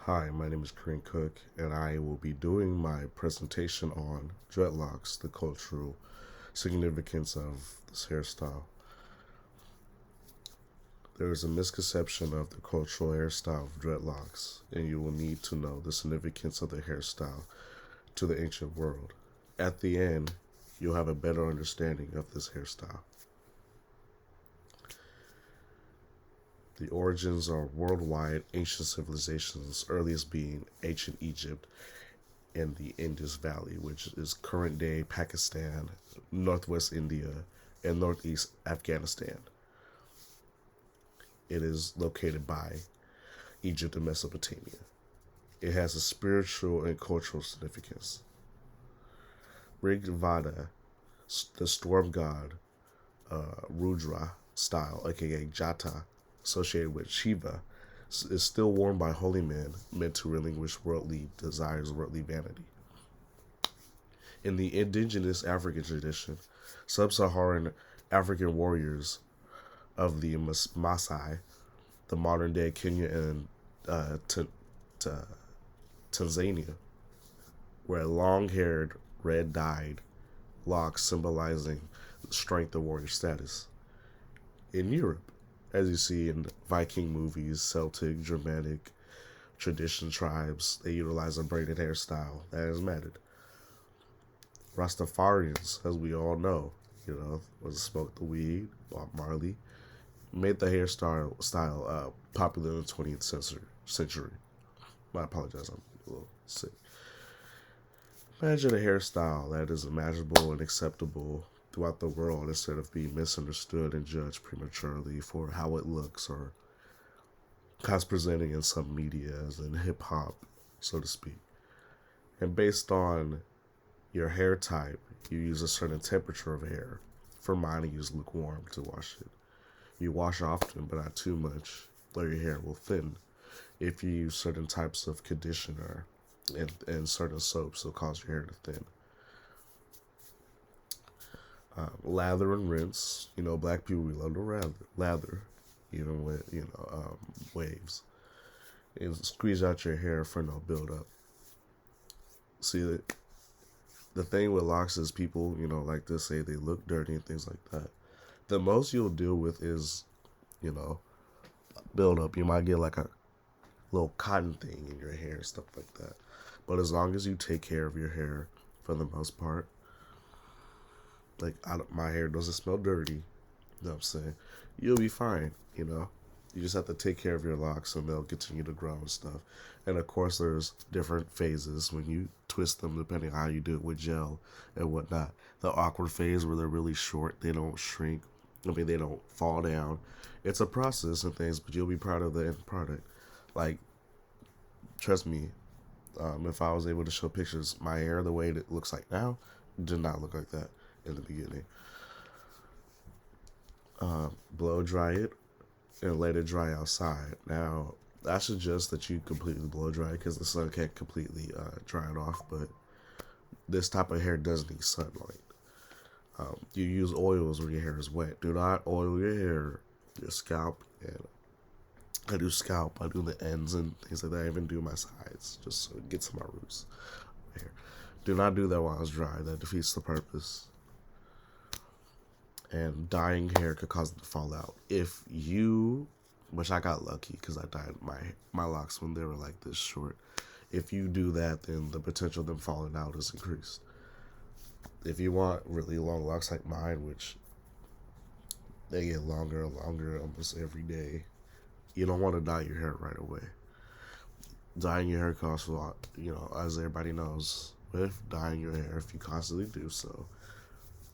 Hi, my name is Kureen Cook, and I will be doing my presentation on dreadlocks, the cultural significance of this hairstyle. There is a misconception of the cultural hairstyle of dreadlocks, and you will need to know the significance of the hairstyle to the ancient world. At the end, you'll have a better understanding of this hairstyle. The origins are worldwide, ancient civilizations, earliest being ancient Egypt in the Indus Valley, which is current day Pakistan, northwest India, and northeast Afghanistan. It is located by Egypt and Mesopotamia. It has a spiritual and cultural significance. Rigveda, the storm god, Rudra style, aka Jata, associated with Shiva, is still worn by holy men meant to relinquish worldly desires, worldly vanity. In the indigenous African tradition, sub-Saharan African warriors of the Maasai, the modern day Kenya and t- Tanzania, wear long-haired, red-dyed locks symbolizing the strength of warrior status. In Europe, as you see in Viking movies, Celtic, Germanic, tradition tribes, they utilize a braided hairstyle that is matted. Rastafarians, as we all know, was smoked the weed, Bob Marley, made the hairstyle popular in the 20th century. I apologize, I'm a little sick. Imagine a hairstyle that is imaginable and acceptable throughout the world instead of being misunderstood and judged prematurely for how it looks or how it's presenting in some media as in hip hop, so to speak. And based on your hair type, you use a certain temperature of hair. For mine, I use lukewarm to wash it. You wash often, but not too much, or your hair will thin. If you use certain types of conditioner and certain soaps, it'll cause your hair to thin. Lather and rinse. Black people, we love to lather, even with, waves. And squeeze out your hair for no buildup. See, the thing with locks is people, like to say they look dirty and things like that. The most you'll deal with is, build up. You might get like a little cotton thing in your hair, stuff like that. But as long as you take care of your hair, for the most part, like my hair doesn't smell dirty, you know what I'm saying? You'll be fine, You just have to take care of your locks and they'll continue to grow and stuff. And of course, there's different phases when you twist them depending on how you do it with gel and whatnot. The awkward phase where they're really short, they don't shrink. They don't fall down. It's a process and things, but you'll be proud of the end product. Like, trust me, if I was able to show pictures, my hair, the way it looks like now, did not look like that in the beginning. Blow dry it and let it dry outside. Now, I suggest that you completely blow dry because the sun can't completely dry it off, but this type of hair does need sunlight. You use oils when your hair is wet. Do not oil your hair, your scalp, and I do scalp. I do the ends and things like that. I even do my sides just so it gets to my roots. Hair. Do not do that while it's dry. That defeats the purpose. And dyeing hair could cause it to fall out. If you, which I got lucky because I dyed my locks when they were like this short. If you do that, then the potential of them falling out is increased. If you want really long locks like mine, which they get longer and longer almost every day, you don't want to dye your hair right away. Dyeing your hair costs a lot, as everybody knows. With dyeing your hair, if you constantly do so,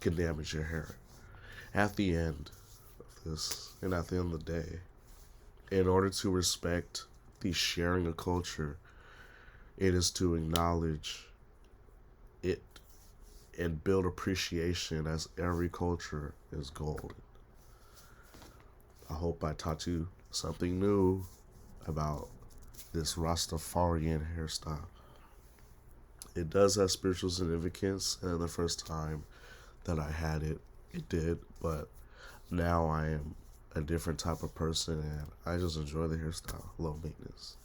can damage your hair. At the end of this, and at the end of the day, in order to respect the sharing of culture, it is to acknowledge it and build appreciation as every culture is golden. I hope I taught you something new about this Rastafarian hairstyle. It does have spiritual significance, and the first time that I had it, it did, but now I am a different type of person, and I just enjoy the hairstyle. Low maintenance.